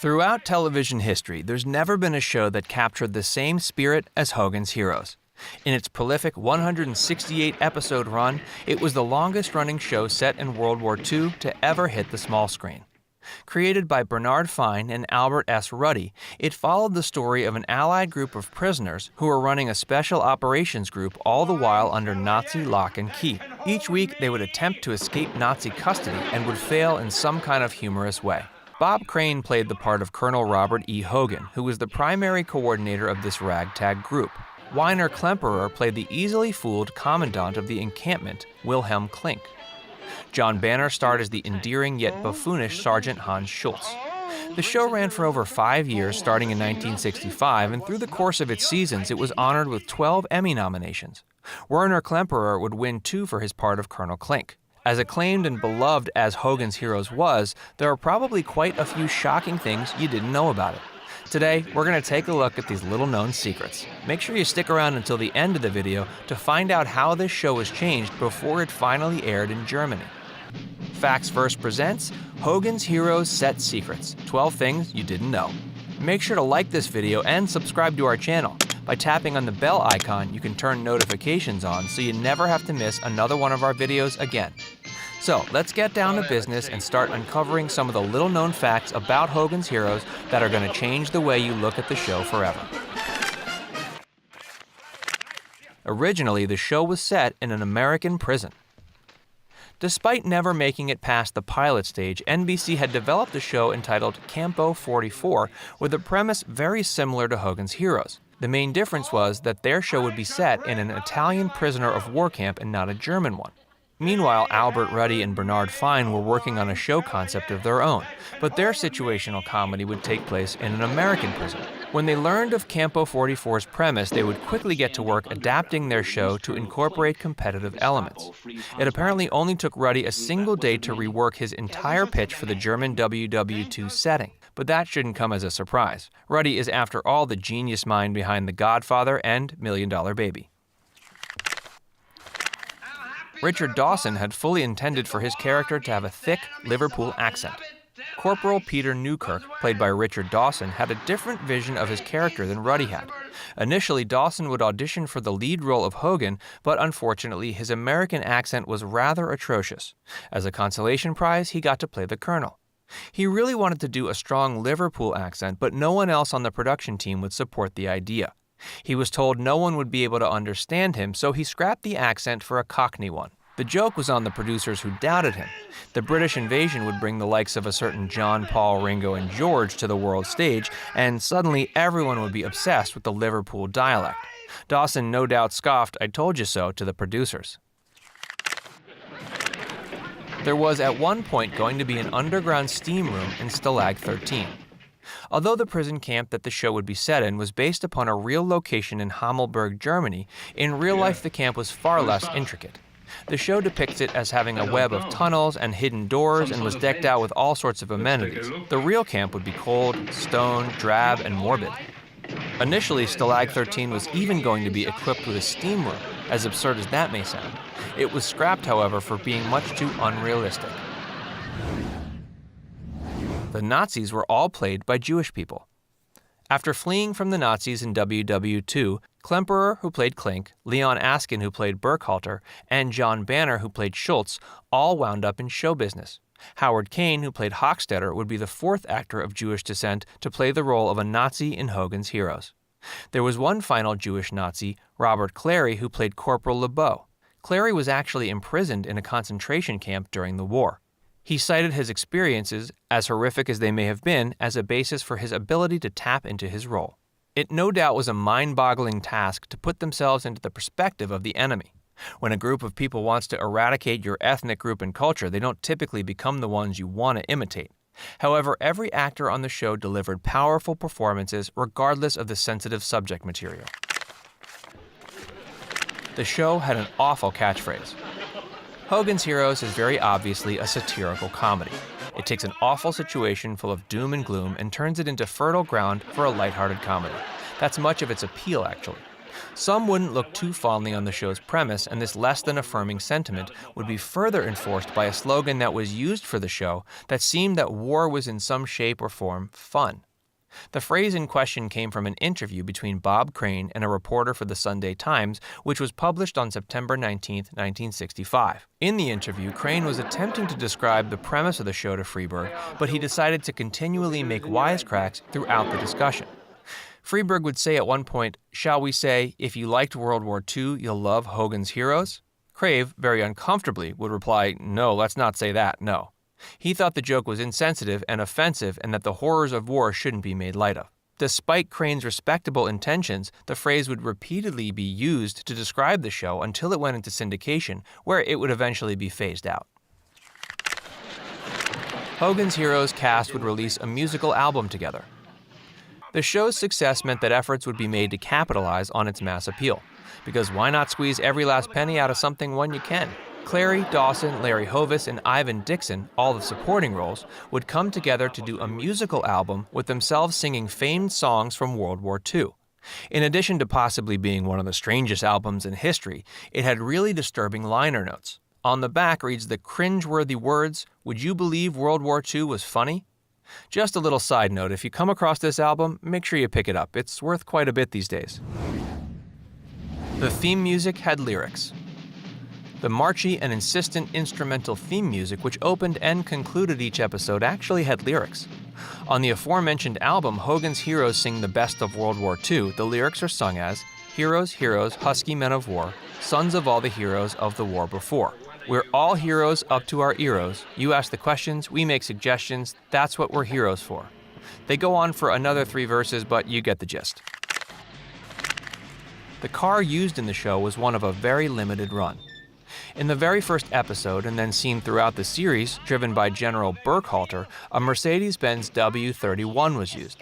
Throughout television history, there's never been a show that captured the same spirit as Hogan's Heroes. In its prolific 168-episode run, it was the longest-running show set in World War II to ever hit the small screen. Created by Bernard Fein and Albert S. Ruddy, it followed the story of an Allied group of prisoners who were running a special operations group all the while under Nazi lock and key. Each week, they would attempt to escape Nazi custody and would fail in some kind of humorous way. Bob Crane played the part of Colonel Robert E. Hogan, who was the primary coordinator of this ragtag group. Weiner Klemperer played the easily fooled commandant of the encampment, Wilhelm Klink. John Banner starred as the endearing yet buffoonish Sergeant Hans Schultz. The show ran for over 5 years, starting in 1965, and through the course of its seasons, it was honored with 12 Emmy nominations. Werner Klemperer would win 2 for his part of Colonel Klink. As acclaimed and beloved as Hogan's Heroes was, there are probably quite a few shocking things you didn't know about it. Today, we're going to take a look at these little-known secrets. Make sure you stick around until the end of the video to find out how this show was changed before it finally aired in Germany. Facts First presents Hogan's Heroes Set Secrets, 12 Things You Didn't Know. Make sure to like this video and subscribe to our channel. By tapping on the bell icon, you can turn notifications on so you never have to miss another one of our videos again. So let's get down to business and start uncovering some of the little-known facts about Hogan's Heroes that are going to change the way you look at the show forever. Originally, the show was set in an American prison. Despite never making it past the pilot stage, NBC had developed a show entitled Campo 44 with a premise very similar to Hogan's Heroes. The main difference was that their show would be set in an Italian prisoner of war camp and not a German one. Meanwhile, Albert Ruddy and Bernard Fein were working on a show concept of their own, but their situational comedy would take place in an American prison. When they learned of Campo 44's premise, they would quickly get to work adapting their show to incorporate competitive elements. It apparently only took Ruddy a single day to rework his entire pitch for the German WW2 setting. But that shouldn't come as a surprise. Ruddy is, after all, the genius mind behind The Godfather and $1 Million Baby. Richard Dawson had fully intended for his character to have a thick Liverpool accent. Corporal Peter Newkirk, played by Richard Dawson, had a different vision of his character than Ruddy had. Initially, Dawson would audition for the lead role of Hogan, but unfortunately, his American accent was rather atrocious. As a consolation prize, he got to play the Colonel. He really wanted to do a strong Liverpool accent, but no one else on the production team would support the idea. He was told no one would be able to understand him, so he scrapped the accent for a Cockney one. The joke was on the producers who doubted him. The British invasion would bring the likes of a certain John, Paul, Ringo, and George to the world stage, and suddenly everyone would be obsessed with the Liverpool dialect. Dawson no doubt scoffed, "I told you so," to the producers. There was at one point going to be an underground steam room in Stalag 13. Although the prison camp that the show would be set in was based upon a real location in Hammelburg, Germany, in real life the camp was far less intricate. The show depicts it as having a web of tunnels and hidden doors and was decked out with all sorts of amenities. The real camp would be cold, stone, drab, and morbid. Initially, Stalag 13 was even going to be equipped with a steam room, as absurd as that may sound. It was scrapped, however, for being much too unrealistic. The Nazis were all played by Jewish people. After fleeing from the Nazis in WW2, Klemperer, who played Klink, Leon Askin, who played Burkhalter, and John Banner, who played Schultz, all wound up in show business. Howard Kane, who played Hochstetter, would be the fourth actor of Jewish descent to play the role of a Nazi in Hogan's Heroes. There was one final Jewish Nazi, Robert Clary, who played Corporal LeBeau. Clary was actually imprisoned in a concentration camp during the war. He cited his experiences, as horrific as they may have been, as a basis for his ability to tap into his role. It no doubt was a mind-boggling task to put themselves into the perspective of the enemy. When a group of people wants to eradicate your ethnic group and culture, they don't typically become the ones you want to imitate. However, every actor on the show delivered powerful performances regardless of the sensitive subject material. The show had an awful catchphrase. Hogan's Heroes is very obviously a satirical comedy. It takes an awful situation full of doom and gloom and turns it into fertile ground for a lighthearted comedy. That's much of its appeal, actually. Some wouldn't look too fondly on the show's premise, and this less than affirming sentiment would be further enforced by a slogan that was used for the show that seemed that war was in some shape or form fun. The phrase in question came from an interview between Bob Crane and a reporter for the Sunday Times, which was published on September 19, 1965. In the interview, Crane was attempting to describe the premise of the show to Freeberg, but he decided to continually make wisecracks throughout the discussion. Freeberg would say at one point, "Shall we say, if you liked World War II, you'll love Hogan's Heroes?" Crave, very uncomfortably, would reply, "No, let's not say that, no." He thought the joke was insensitive and offensive and that the horrors of war shouldn't be made light of. Despite Crane's respectable intentions, the phrase would repeatedly be used to describe the show until it went into syndication, where it would eventually be phased out. Hogan's Heroes cast would release a musical album together. The show's success meant that efforts would be made to capitalize on its mass appeal, because why not squeeze every last penny out of something when you can? Clary, Dawson, Larry Hovis, and Ivan Dixon, all the supporting roles, would come together to do a musical album with themselves singing famed songs from World War II. In addition to possibly being one of the strangest albums in history, it had really disturbing liner notes. On the back reads the cringe-worthy words, "Would you believe World War II was funny?" Just a little side note, if you come across this album, make sure you pick it up. It's worth quite a bit these days. The theme music had lyrics. The marchy and insistent instrumental theme music, which opened and concluded each episode, actually had lyrics. On the aforementioned album, Hogan's Heroes Sing the Best of World War II, the lyrics are sung as, "Heroes, heroes, husky men of war, sons of all the heroes of the war before. We're all heroes up to our eros. You ask the questions, we make suggestions, that's what we're heroes for." They go on for another 3 verses, but you get the gist. The car used in the show was one of a very limited run. In the very first episode, and then seen throughout the series, driven by General Burkhalter, a Mercedes-Benz W31 was used.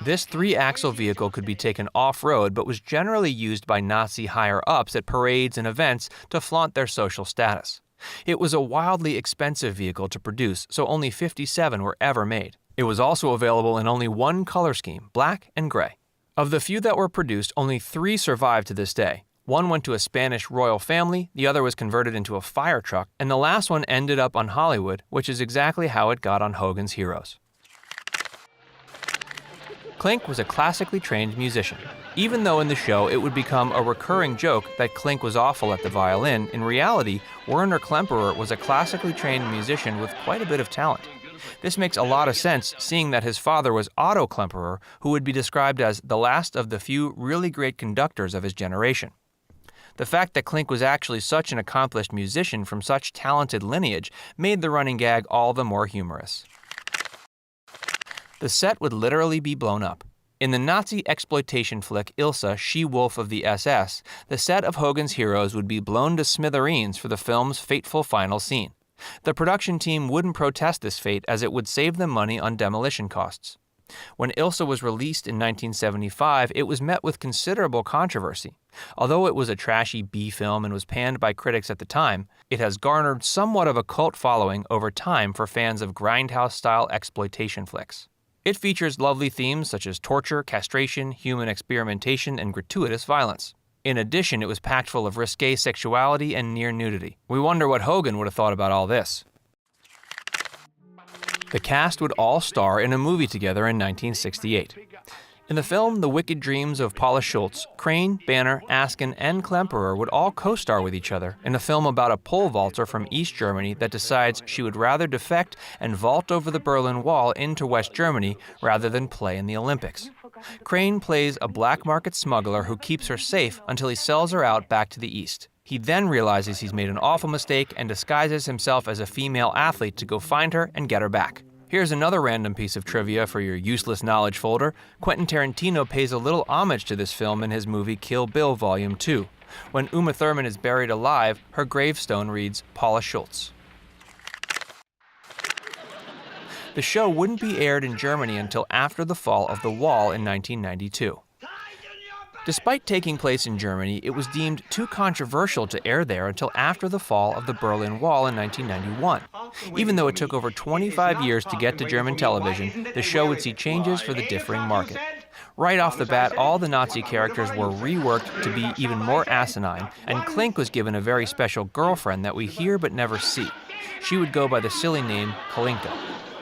This 3-axle vehicle could be taken off-road, but was generally used by Nazi higher-ups at parades and events to flaunt their social status. It was a wildly expensive vehicle to produce, so only 57 were ever made. It was also available in only one color scheme, black and gray. Of the few that were produced, only 3 survived to this day. One went to a Spanish royal family, the other was converted into a fire truck, and the last one ended up on Hollywood, which is exactly how it got on Hogan's Heroes. KLINK was a classically trained musician. Even though in the show it would become a recurring joke that KLINK was awful at the violin, in reality, Werner Klemperer was a classically trained musician with quite a bit of talent. This makes a lot of sense, seeing that his father was Otto Klemperer, who would be described as the last of the few really great conductors of his generation. The fact that KLINK was actually such an accomplished musician from such talented lineage made the running gag all the more humorous. The set would literally be blown up. In the Nazi exploitation flick Ilsa, She-Wolf of the SS, the set of Hogan's Heroes would be blown to smithereens for the film's fateful final scene. The production team wouldn't protest this fate as it would save them money on demolition costs. When Ilsa was released in 1975, it was met with considerable controversy. Although it was a trashy B film and was panned by critics at the time, it has garnered somewhat of a cult following over time for fans of grindhouse-style exploitation flicks. It features lovely themes such as torture, castration, human experimentation, and gratuitous violence. In addition, it was packed full of risque sexuality and near nudity. We wonder what Hogan would have thought about all this. The cast would all star in a movie together in 1968. In the film The Wicked Dreams of Paula Schultz, Crane, Banner, Askin, and Klemperer would all co-star with each other in a film about a pole vaulter from East Germany that decides she would rather defect and vault over the Berlin Wall into West Germany rather than play in the Olympics. Crane plays a black market smuggler who keeps her safe until he sells her out back to the East. He then realizes he's made an awful mistake and disguises himself as a female athlete to go find her and get her back. Here's another random piece of trivia for your useless knowledge folder. Quentin Tarantino pays a little homage to this film in his movie Kill Bill Volume 2. When Uma Thurman is buried alive, her gravestone reads Paula Schultz. The show wouldn't be aired in Germany until after the fall of the wall in 1992. Despite taking place in Germany, it was deemed too controversial to air there until after the fall of the Berlin Wall in 1991. Even though it took over 25 years to get to German television, the show would see changes for the differing market. Right off the bat, all the Nazi characters were reworked to be even more asinine, and KLINK was given a very special girlfriend that we hear but never see. She would go by the silly name Kalinka.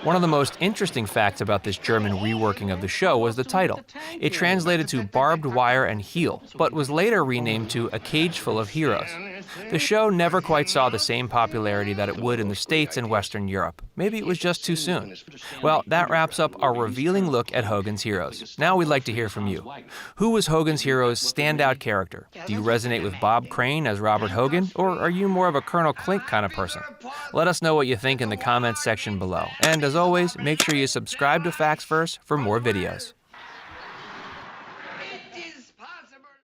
One of the most interesting facts about this German reworking of the show was the title. It translated to Barbed Wire and Heel, but was later renamed to A Cage Full of Heroes. The show never quite saw the same popularity that it would in the States and Western Europe. Maybe it was just too soon. Well, that wraps up our revealing look at Hogan's Heroes. Now we'd like to hear from you. Who was Hogan's Heroes' standout character? Do you resonate with Bob Crane as Robert Hogan, or are you more of a Colonel Klink kind of person? Let us know what you think in the comments section below. And as always, make sure you subscribe to Facts First for more videos.